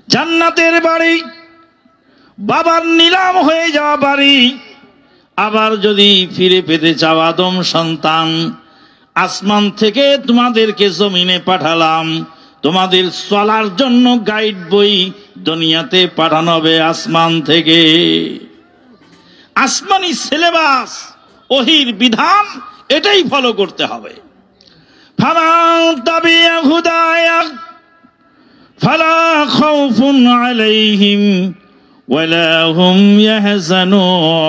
জান্নাতের বাড়ি, বাবার নিলাম হয়ে যাওয়া বাড়ি। আবার যদি ফিরে পেতে চাও আদম সন্তান, আসমান থেকে তোমাদেরকে জমিনে পাঠালাম, তোমাদের চলার জন্য গাইড বই দুনিয়াতে পাঠানো হবে আসমান থেকে। আসমানি সিলেবাস, ওহির বিধান, এটাই ফলো করতে হবে। ফামান তাবিয়া হুদায়া ফালা খাউফুন আলাইহিম ওয়ালা হুম ইয়াহজানুন।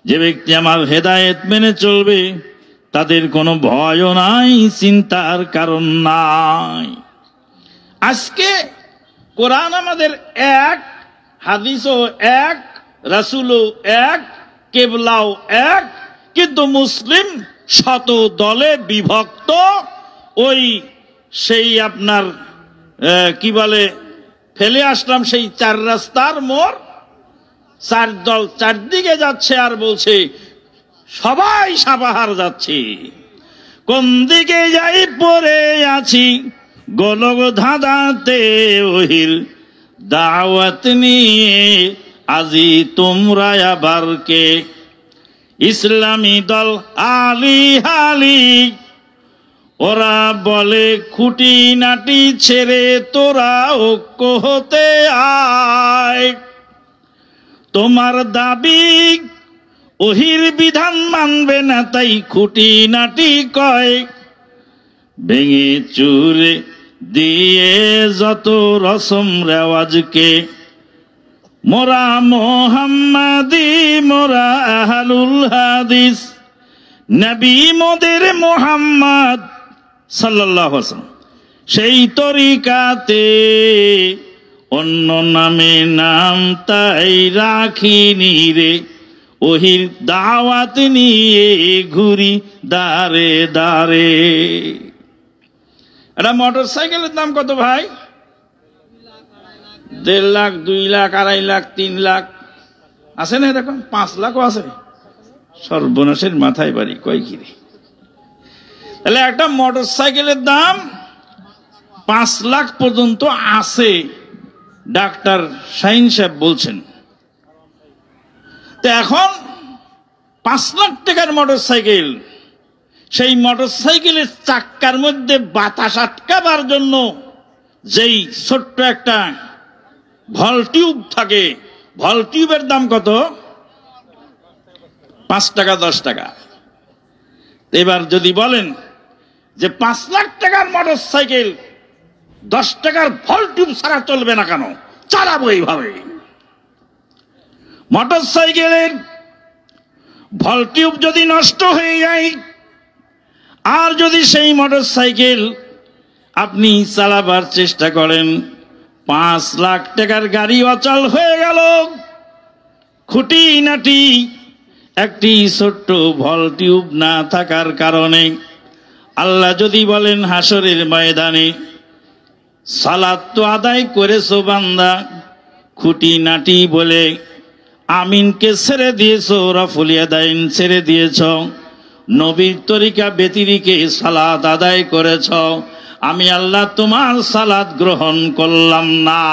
যে ব্যক্তি আমার হেদায়েত মেনে চলবে তাদের কোনো ভয়ও নাই, চিন্তার কারণ নাই। আজকে কোরআন আমাদের এক, হাদিসও এক, রাসূলও এক, কেবলাও এক, কিন্তু মুসলিম শত দলে বিভক্ত। ওই সেই আপনার কি বলে ফেলে আসলাম সেই চার রাস্তার মোড়, চার দল চারদিকে যাচ্ছে আর বলছে সবাই সাপাহার যাচ্ছে। কোন দিকে যাই পড়ে আছি গোলক ধাঁধাতে, ওহির দাওয়াত নিয়ে আজি তোমরা আবার কে। ইসলামী দল আলি হালি, ওরা বলে খুঁটি নাটি ছেড়ে তোরা ঐক্য হতে আয়। তোমার দাবি ওহির বিধান মানবে না, তাই খুঁটি নাটি কয়। ভেঙে চুরে দিয়ে যত রসম রেওয়াজকে, মোরা মোহাম্মদি মোরা আহলুল হাদিস। নবী মোদের মোহাম্মদ সাল্লাল্লাহু আলাইহি ওয়াসাল্লাম সেই তরিকাতে, অন্য নামে নাম তাই রাখিনি রে। ওহির দাওয়াত নিয়ে ঘুরি দাঁড়ে দাঁড়ে। এটা মোটর সাইকেলের দাম কত ভাই? 1.5 লাখ, 2 লাখ, 2.5 লাখ, 3 লাখ আছে না এরকম? 5 লাখও আছে। সর্বনাশের মাথায় বাড়ি, কয় কি রে? তাহলে একটা মোটর সাইকেলের দাম 5 লাখ পর্যন্ত আছে, ডাক্তার শাহিন সাহেব বলছেন। তো এখন 5 লাখ টাকার মোটর সাইকেল, সেই মোটর সাইকেলের চাক্কার মধ্যে বাতাস আটকাবার জন্য যেই ছোট্ট একটা ভল টিউব থাকে, ভল টিউবের দাম কত? 5 টাকা 10 টাকা। এবার যদি বলেন যে 5 লাখ টাকার মোটর সাইকেল 10 টাকার ভল টিউব ছাড়া চলবে না কেন? চালাবো এইভাবে। মোটর সাইকেলের ভল টিউব যদি নষ্ট হয়ে যায়, আর যদি সেই মোটর সাইকেল আপনি চালাবার চেষ্টা করেন, 5 লাখ টাকার গাড়ি অচল হয়ে গেল, খুঁটি নাটি একটি ছোট্ট ভল টিউব না থাকার কারণে। আল্লাহ যদি বলেন হাসরের ময়দানে, সালাত তো আদায় করেছো বান্দা, খুঁটি নাটি বলে আমিনকে ছেড়ে দিয়েছো, রফুল ইয়াদাইন ছেড়ে দিয়েছ, নবীর তরিকা ব্যতিরিকে সালাত আদায় করেছ, আমি আল্লাহ তোমার সালাত গ্রহণ করলাম না।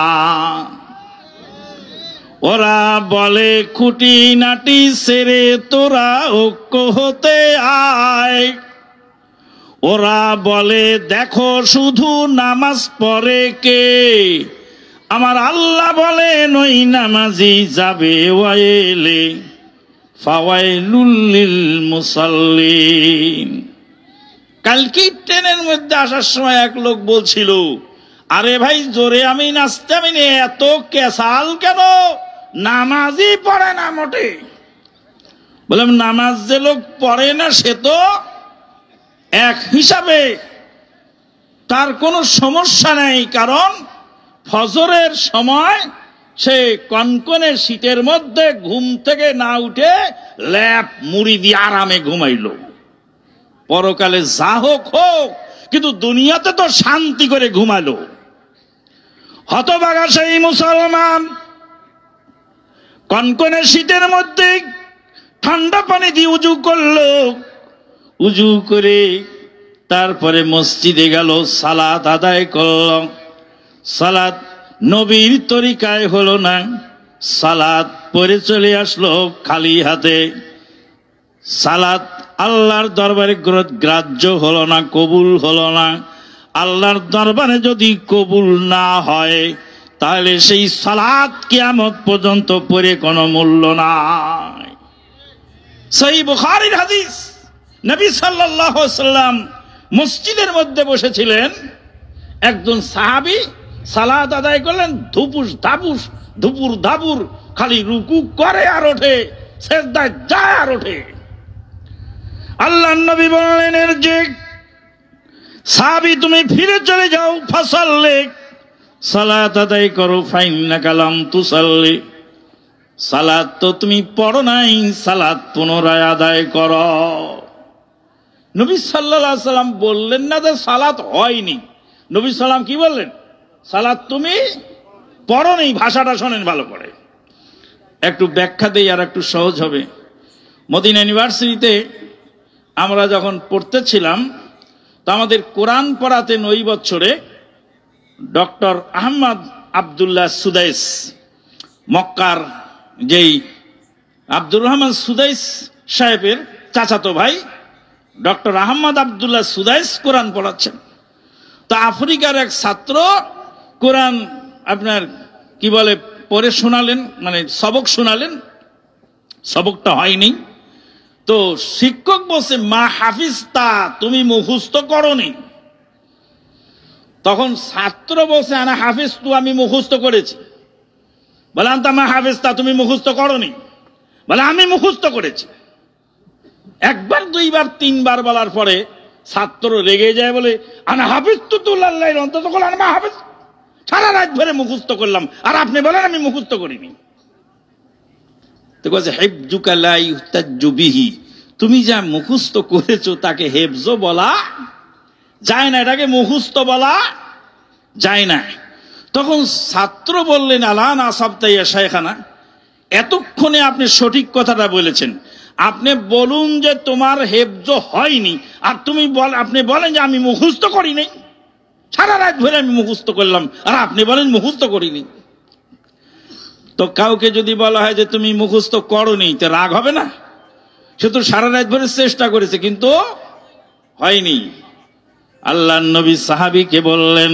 ওরা বলে খুঁটি নাটি ছেড়ে তোরা ঐক্য হতে আয়। ওরা বলে দেখো শুধু নামাজ পড়ে কে, আমার আল্লাহ বলেন ওই নামাজি যাবে ওয়াইলে ফাওয়াইলুল লিল মুসাল্লিন। কালকে ট্রেনের মধ্যে আসার সময় এক লোক বলছিল, আরে ভাই জোরে আমি নাচতে আমি এত কেসাল কেন, নামাজই পড়ে না মোটে। বললাম নামাজ যে লোক পড়ে না সে তো এক হিসাবে তার কোনো সমস্যা নেই, কারণ ফজরের সময় সে কনকনে শীতের মধ্যে ঘুম থেকে না উঠে ল্যাপ মুড়ি দিয়ে আরামে ঘুমাইল। পরকালে যা হোক হোক, কিন্তু দুনিয়াতে তো শান্তি করে ঘুমালো। হতভাগা সেই মুসলমান কনকনে শীতের মধ্যে ঠান্ডা পানি দিয়ে উজু করলো, উজু করে তারপরে মসজিদে গেল, সালাত আদায় করল। সালাত নবীর তরিকায় হলো না, সালাত পড়ে চলে আসলো খালি হাতে। সালাত আল্লাহর দরবারে গ্রাহ্য হলো না, কবুল হলো না। আল্লাহর দরবারে যদি কবুল না হয় তাহলে সেই সালাত কিয়ামত পর্যন্ত পড়ে কোনো মূল্য নাই। সহিহ বুখারীর হাদিস, নবী সাল্লাল্লাহু আলাইহি ওয়াসাল্লাম মসজিদের মধ্যে বসেছিলেন, একজন সাহাবী সালাত আদায় করলেন, ধুপুস ধাপুস ধুপুর ধাপুর, খালি রুকু করে আর ওঠে, সিজদায় যায় আর ওঠে। আল্লাহর নবী বললেন, এর যে সাহাবী তুমি ফিরে চলে যাও, ফাসাল্লি, সালাত আদায় করো, ফাইন্নাকা লাম তুসাল্লি, সালাত তো তুমি পড়ো নাই, সালাত পুনরায় আদায় করো। নবী সাল্লাল্লাহু আলাইহি সাল্লাম বললেন না যে সালাত হয়নি, নবী সাল্লাম কি বললেন? সালাত তুমি পড়ো নাই। ভাষাটা শোনেন ভালো করে, একটু ব্যাখ্যা দেই আর একটু সহজ হবে। মদিনা ইউনিভার্সিটিতে আমরা যখন পড়তেছিলাম তো আমাদের কোরআন পড়াতেন ওই বছরে ডক্টর আহমদ আবদুল্লাহ সুদাইস, মক্কার যেই আব্দুর রহমান সুদাইস সাহেবের চাচাতো ভাই ডক্টর আহমদ আবদুল্লাহ সুদাইস কোরআন পড়াচ্ছেন। তো আফ্রিকার এক ছাত্র কোরআন আপনার কি বলে পড়ে শোনালেন, মানে সবক শোনালেন, সবকটা হয়নি। তো শিক্ষক বলছে, মা হাফিজতা, তুমি মুখস্থ করনি। তখন ছাত্র বলছে, আনা হাফিজ তু, আমি মুখস্থ করেছি। বলে আনতা মা হাফিজতা, তুমি মুখস্থ করনি। বলে আমি মুখস্থ করেছি। একবার দুইবার তিনবার বলার পরে ছাত্র রেগে যায়, বলে আনা হাফিজ তু তুল্লাহ, অন্তত করলেন মা হাফিজ, সারা রাত ধরে মুখস্থ করলাম আর আপনি বলেন আমি মুখস্থ করিনি। তো বলছে, হিফজুকা লা ইহতাজ্জু বিহি, তুমি যা মুখস্থ করেছো তাকে হেফজ বলা যায় না, এটাকে মুখস্থ বলা যায় না। তখন ছাত্র বললেন, আলান আসাবতা ইয়া শাইখানা, এতক্ষণে আপনি সঠিক কথাটা বলেছেন। আপনি বলুন যে তোমার হেফজ হয়নি, আর আপনি বলেন যে আমি মুখস্থ করি নাই, সারা রাত ধরে আমি মুখস্থ করলাম, আর আপনি বলেন মুখস্থ করিনি। তো কাউকে যদি বলা হয় যে তুমি মুখস্থ করনি, তো রাগ হবে না? সে তো সারা রাত ধরে চেষ্টা করেছে কিন্তু হয়নি। আল্লাহর নবী সাহাবীকে বললেন,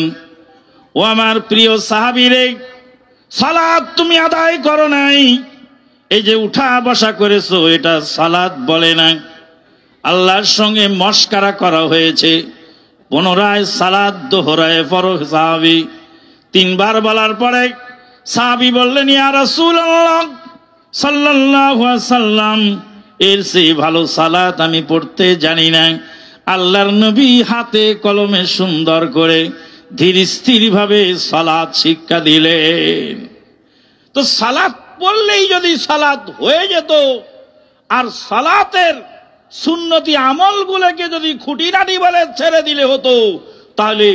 ও আমার প্রিয় সাহাবী রে, সালাত তুমি আদায় করো নাই, এই যে উঠা বসা করেছো এটা সালাত বলে না, আল্লাহর সঙ্গে মস্কারা করা হয়েছে। পুনরায় সালাত দোহরায় পড়ো সাহাবী। তিনবার বলার পরে সাহাবী বললেন, ইয়া রাসূলুল্লাহ সাল্লাল্লাহু আলাইহি ওয়াসাল্লাম, এর চেয়ে ভালো সালাত আমি পড়তে জানি না। আল্লাহর নবী হাতে কলমে সুন্দর করে ধীর স্থির ভাবে সালাত শিক্ষা দিলেন। তো সালাত পড়লেই যদি সালাত হয়ে যেত, আর সালাতের সুন্নতি আমলগুলোকে যদি খুঁটিনাটি বলে ছেড়ে দিলে হতো, তাহলে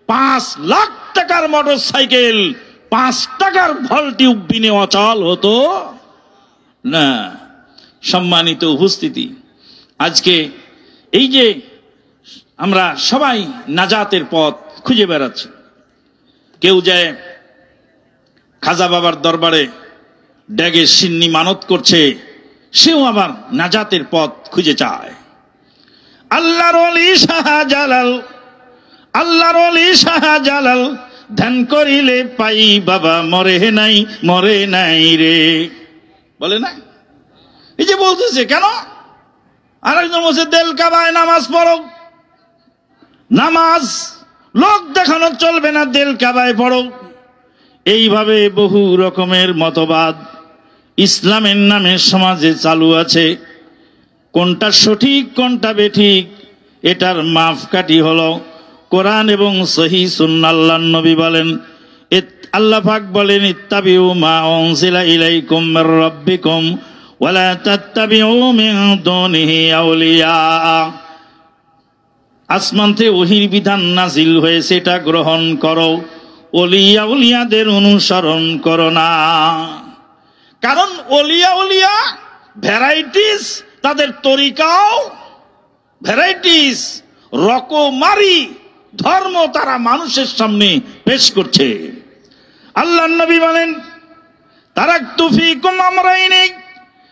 5 লাখ টাকার মোটর সাইকেল 5 টাকার ভলটিউব বিনে অচল হতো না। সম্মানিত উপস্থিতি, আজকে এই যে আমরা সবাই নাজাতের পথ খুঁজে বেড়াচ্ছি, কেউ যায় খাজা বাবার দরবারে ড্যাগে সিন্নি মানত করছে, সেও আবার নাজাতের পথ খুঁজে চায়। আল্লাহর ওলি শাহজালাল, আল্লাহর ওলি শাহজালাল, ধ্যান করিলে পাই বাবা, মরে নাই রে, বলে না? এই যে বলতেছে কেন? আরেকজন বলছে, দেল কাবায় নামাজ পড়ো, নামাজ লোক দেখানো চলবে না, দেল কাবায় পড়ো। এইভাবে বহু রকমের মতবাদ ইসলামের নামে সমাজে চালু আছে। কোনটা সঠিক কোনটা বেঠিক এটার মাপকাঠি হলো কোরআন এবং সহিহ সুন্নাহ। আল্লাহর নবী বলেন, আল্লাহ পাক বলেন, ইত্তাবিউ মা উনজিলা ইলাইকুম মির রাব্বিকুম ওয়ালা তাত্তাবিউ মিন দুনিহি আউলিয়া। আসমান থেকে ওহীর বিধান নাজিল হয়েছে, এটা গ্রহণ করো, ওলিয়া উলিয়াদের অনুসরণ করো না। কারণ ওলিয়া উলিয়া ভ্যারাইটিস, তাদের তরিকাও ভ্যারাইটিস, রকমারি ধর্ম তারা মানুষের সামনে পেশ করছে। আল্লাহর নবী বলেন, তারাকতু ফীকুম আমরাইনি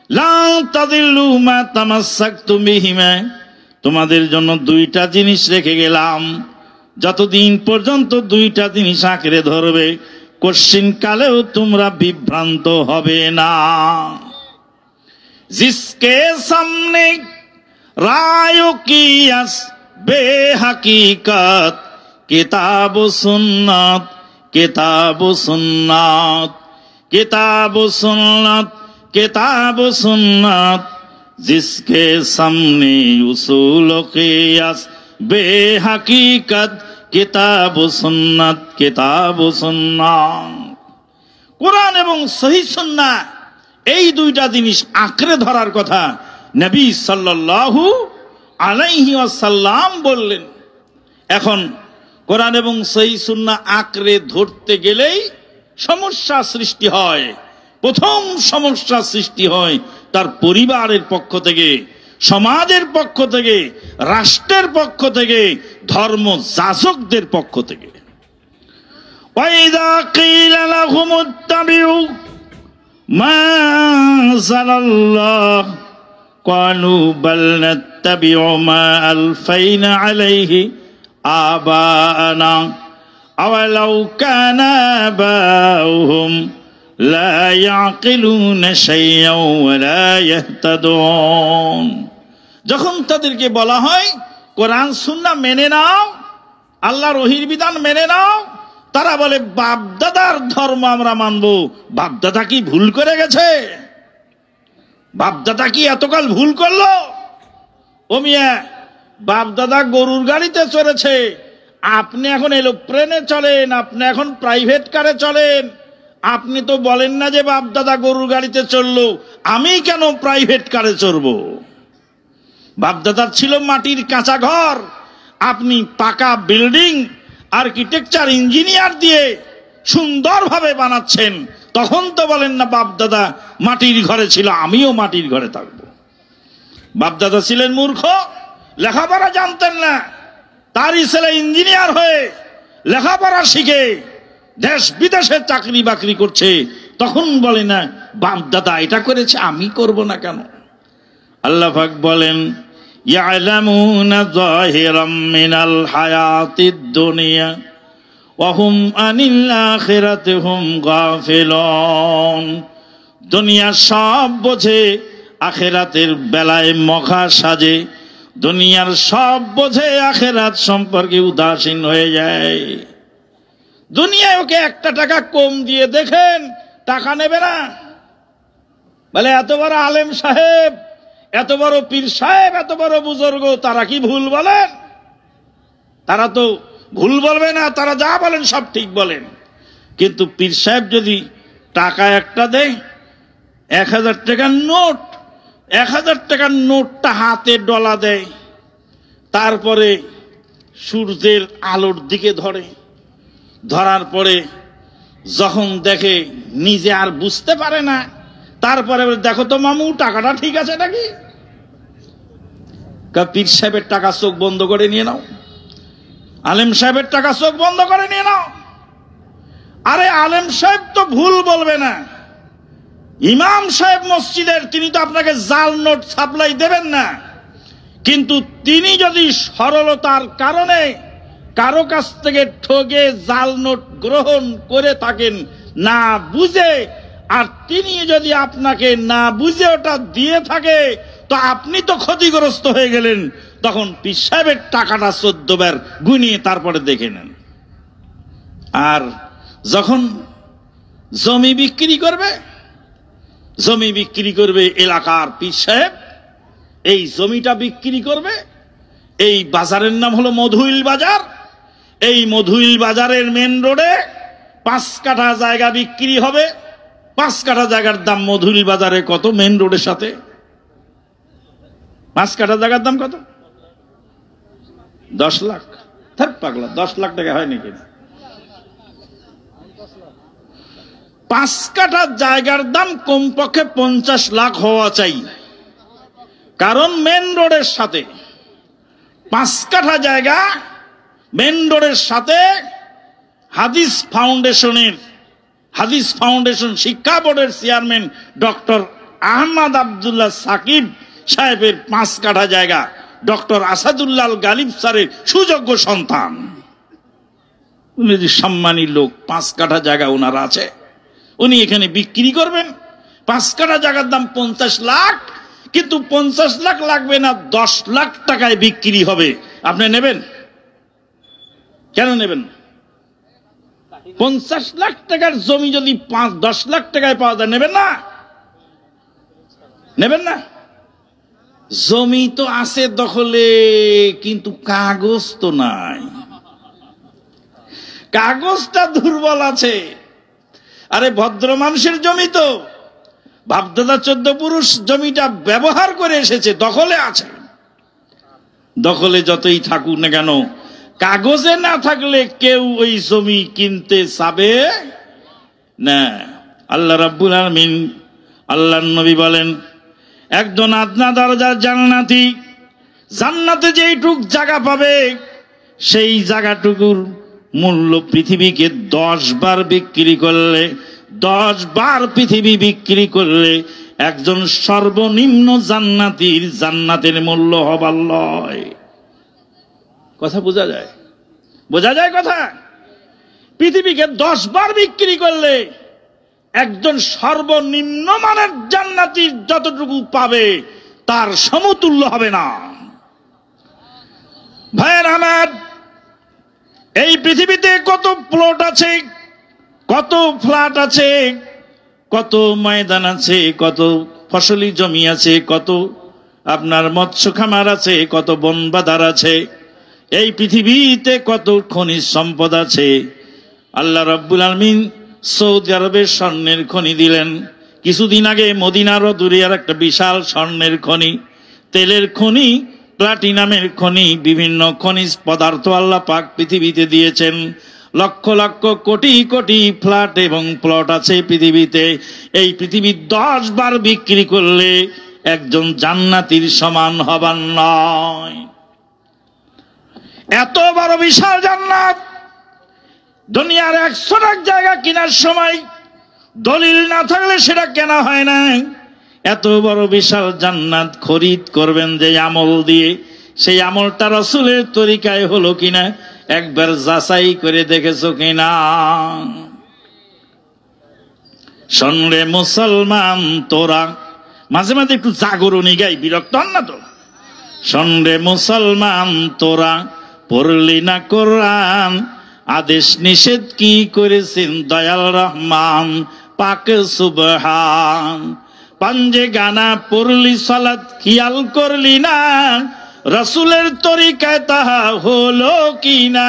লা তাদিল্লু মা তামাসসাকতুম বিহিমা, তোমাদের জন্য দুইটা জিনিস রেখে গেলাম, যতদিন পর্যন্ত দুইটা জিনিস আঁকড়ে ধরবে কশ্চিন কালেও তোমরা বিভ্রান্ত হবে না। জিসকে সামনে রায়ো কিয়াস বেহাকিকত কিতাব সুন্নাত, কিতাব সুন্নাত, কিতাব সুন্নাত, কিতাব সুন্নাত, जिसके सामने उसूल कियास बेहकीकत किताब सुन्नत, किताब सुन्नात। কোরআন এবং সহিহ সুন্নাহ এই দুইটা জিনিস আঁকড়ে ধরার কথা নবী সাল্লাল্লাহু আলাইহি ওয়াসাল্লাম বললেন। এখন কোরআন এবং সহিহ সুন্নাহ আঁকড়ে ধরতে গেলেই সমস্যা সৃষ্টি হয়। প্রথম সমস্যা সৃষ্টি হয় তার পরিবারের পক্ষ থেকে, সমাজের পক্ষ থেকে, রাষ্ট্রের পক্ষ থেকে, ধর্ম যাজকদের পক্ষ থেকে। ওয়াইদা কিলা লাহুম ইত্তাবিউ মা আনজালাল্লাহ ক্বালু বাল নাত্তাবিউ মা আলফাইনা আলাইহি আবানা আওয়ালাউ কানা আবাউহুম লা ইয়াকিলুনা শাইআন ওয়া লা ইয়াহতাদুন। যখন তাদেরকে বলা হয় কোরআন সুন্নাহ মেনে নাও, আল্লাহর ওহীর বিধান মেনে নাও, তারা বলে বাপদাদার ধর্ম আমরা মানব। বাপদাদা কি ভুল করে গেছে? বাপদাদা কি এতকাল ভুল করলো? ও মিয়া, বাপদাদা গরুর গাড়িতে চড়েছে, আপনি এখন এরোপ্লেনে চলেন, আপনি এখন প্রাইভেট কারে চলেন। আপনি তো বলেন না যে বাপদাদা গরুর গাড়িতে চললো, আমি কেন প্রাইভেট কারে চড়বো? বাপদাদার ছিল মাটির কাঁচা ঘর, আপনি পাকা বিল্ডিং আর্কিটেকচার ইঞ্জিনিয়ার দিয়ে সুন্দরভাবে বানাচ্ছেন, তখন তো বলেন না বাপদাদা মাটির ঘরে ছিল, আমিও মাটির ঘরে থাকবো। বাপদাদা ছিলেন মূর্খ, লেখাপড়া জানতেন না, তারই ছেলে ইঞ্জিনিয়ার হয়ে লেখাপড়া শিখে দেশ বিদেশে চাকরি বাকরি করছে, তখন বলে না বাপদাদা এটা করেছে, আমি করব না কেন? আল্লাহ পাক বলেন, ইয়ালামুনা যাহিরাম মিনাল হায়াতিদ দুনিয়া ওয়া হুম আনিল আখিরাতি হুম গাফিলুন। দুনিয়া সব বোঝে, আখিরাতের বেলায় মখা সাজে। দুনিয়ার সব বোঝে, আখিরাত সম্পর্কে উদাসীন হয়ে যায়। দুনিয়ায় ওকে একটা টাকা কম দিয়ে দেখেন, টাকা নেবে না। বলে এত বড় আলেম সাহেব, এত বড় পীর সাহেব, এত বড় বুজুর্গ, তারা কি ভুল বলেন? তারা তো ভুল বলবে না, তারা যা বলেন সব ঠিক বলেন। কিন্তু পীর সাহেব যদি টাকা একটা দেয়, 1000 টাকার নোট, 1000 টাকার নোটটা হাতে ডলা দেয়, তারপরে সূর্যের আলোর দিকে ধরে, ধরার পরে যখন দেখে নিজে আর বুঝতে পারে না, তারপরে দেখো তো মামু টাকাটা ঠিক আছে নাকি? পীর সাহেবের টাকা চোখ বন্ধ করে নিয়ে নাও, আলেম সাহেবের টাকা চোখ বন্ধ করে নিয়ে নাও। আরে আলেম সাহেব তো ভুল বলবে না, ইমাম সাহেব মসজিদের, তিনি তো আপনাকে জাল নোট সাপ্লাই দেবেন না, কিন্তু তিনি যদি সরলতার কারণে কারো কাছ থেকে ঠগে জাল নোট গ্রহণ করে থাকেন না বুঝে, আর তিনি যদি আপনাকে না বুঝে ওটা দিয়ে থাকে, তো আপনি তো ক্ষতিগ্রস্ত হয়ে গেলেন। তখন পীর সাহেবের টাকাটা 14 বার গুনিয়ে তারপরে দেখে নেন। আর যখন জমি বিক্রি করবে, জমি বিক্রি করবে এলাকার পীর সাহেব, এই জমিটা বিক্রি করবে। এই বাজারের নাম হলো মধুইল বাজার। এই মধুইল বাজারের মেন রোডে 5 কাঠা জায়গা বিক্রি হবে। 5 কাঠা জায়গার দাম মধুইল বাজারে কত? মেন রোডের সাথে 5 কাঠা জায়গার দাম কত? 10 লাখ। থাক পাগলা, 10 লাখ টাকা হয় নাকি? 5 কাঠা জায়গার দাম কমপক্ষে 50 লাখ হওয়া চাই, কারণ মেন রোডের সাথে 5 কাঠা জায়গা মেন রোডের সাথে হাদিস ফাউন্ডেশন শিক্ষা বোর্ডের চেয়ারম্যান ডক্টর আহমদ আব্দুল্লাহ সাকিব সাহেবের 5 কাঠা জায়গা ডক্টর আসাদুল্লাহ গালিব স্যারের সুযোগ্য সন্তান। উনি যে সম্মানী লোক, 5 কাঠা জায়গা ওনার আছে, উনি এখানে বিক্রি করবেন। 5 কাঠা জায়গার দাম 50 লাখ, কিন্তু 50 লাখ লাগবে না, 10 লাখ টাকায় বিক্রি হবে। আপনি নেবেন? কেন নেবেন? 50 লাখ টাকার জমি যদি 10 লাখ টাকায় পাওয়া যায়, নেবেন না? নেবেন না? জমি তো আছে দখলে, কিন্তু কাগজ তো নাই, কাগজটা দুর্বল আছে। আরে ভদ্র মানুষের জমি তো, বাপদাদা 14 পুরুষ জমিটা ব্যবহার করে এসেছে, দখলে আছে। দখলে যতই থাকুক না কেন, কাগজে না থাকলে কেউ ওই জমি কিনতে চাবে না। আল্লাহ রাব্বুল আলামিন, আল্লাহর নবী বলেন, একজন আদনা দরজার জান্নাতি জান্নাতে যেইটুক জায়গা পাবে, সেই জায়গাটুকুর মূল্য পৃথিবীকে 10 বার বিক্রি করলে, 10 বার পৃথিবী বিক্রি করলে একজন সর্বনিম্ন জান্নাতীর জান্নাতের মূল্য হবার লয়। কথা বোঝা যায়? বোঝা যায় কথা? পৃথিবীকে 10 বার বিক্রি করলে একজন সর্বনিম্ন মানের জান্নাতীর যতটুকু পাবে তার সমতুল্য হবে না। ভাইয়ের আমার, এই পৃথিবীতে কত প্লট আছে, কত ফ্ল্যাট আছে, কত ময়দান আছে, কত ফসলি জমি আছে, কত আপনার মৎস্য খামার আছে, কত বন বাদার আছে। এই পৃথিবীতে কত খনিজ সম্পদ আছে। আল্লাহ রাব্বুল আলামিন সৌদি আরবের স্বর্ণের খনি দিলেন। কিছুদিন আগে মদিনার দূরে আর একটা বিশাল স্বর্ণের খনি, তেলের খনি, প্লাটিনামের খনি, বিভিন্ন খনিজ পদার্থ আল্লাহ পাক পৃথিবীতে দিয়েছেন। লক্ষ লক্ষ কোটি কোটি ফ্ল্যাট এবং প্লট আছে পৃথিবীতে। এই পৃথিবী 10 বার বিক্রি করলে একজন জান্নাতীর সমান হবার নয়। এত বড় বিশাল জান্নাত, দুনিয়ার 100 লাখ জায়গা কেনার সময় দলিল না থাকলে সেটা কেনা হয় না। এত বড় বিশাল জান্নাত খরিদ করবেন যে আমল দিয়ে, সেই আমলটা রাসূলের তরিকায় হলো কিনা একবার যাচাই করে দেখেছো কিনা? শোনরে মুসলমান তোরা, মাঝে মাঝে একটু জাগরণী গাই, বিরক্ত হন না তো? শোনরে মুসলমান তোরা, পড়লি না কোরআন, আদেশ নিষেধ কি করেছেন দয়াল রহমান পাক সুবহান। পাঞ্জে গানা পড়লি সালাত খেয়াল করলি না, রাসূলের তরিকায় তাহা হলো কিনা?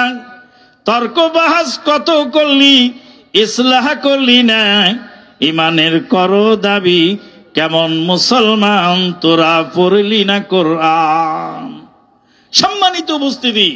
তর্ক বাহাস কত করলি, ইসলাহ করলি না, ইমানের করো দাবি, কেমন মুসলমান তোরা পড়লি না কোরআন। সম্মানিত উপস্থিতি,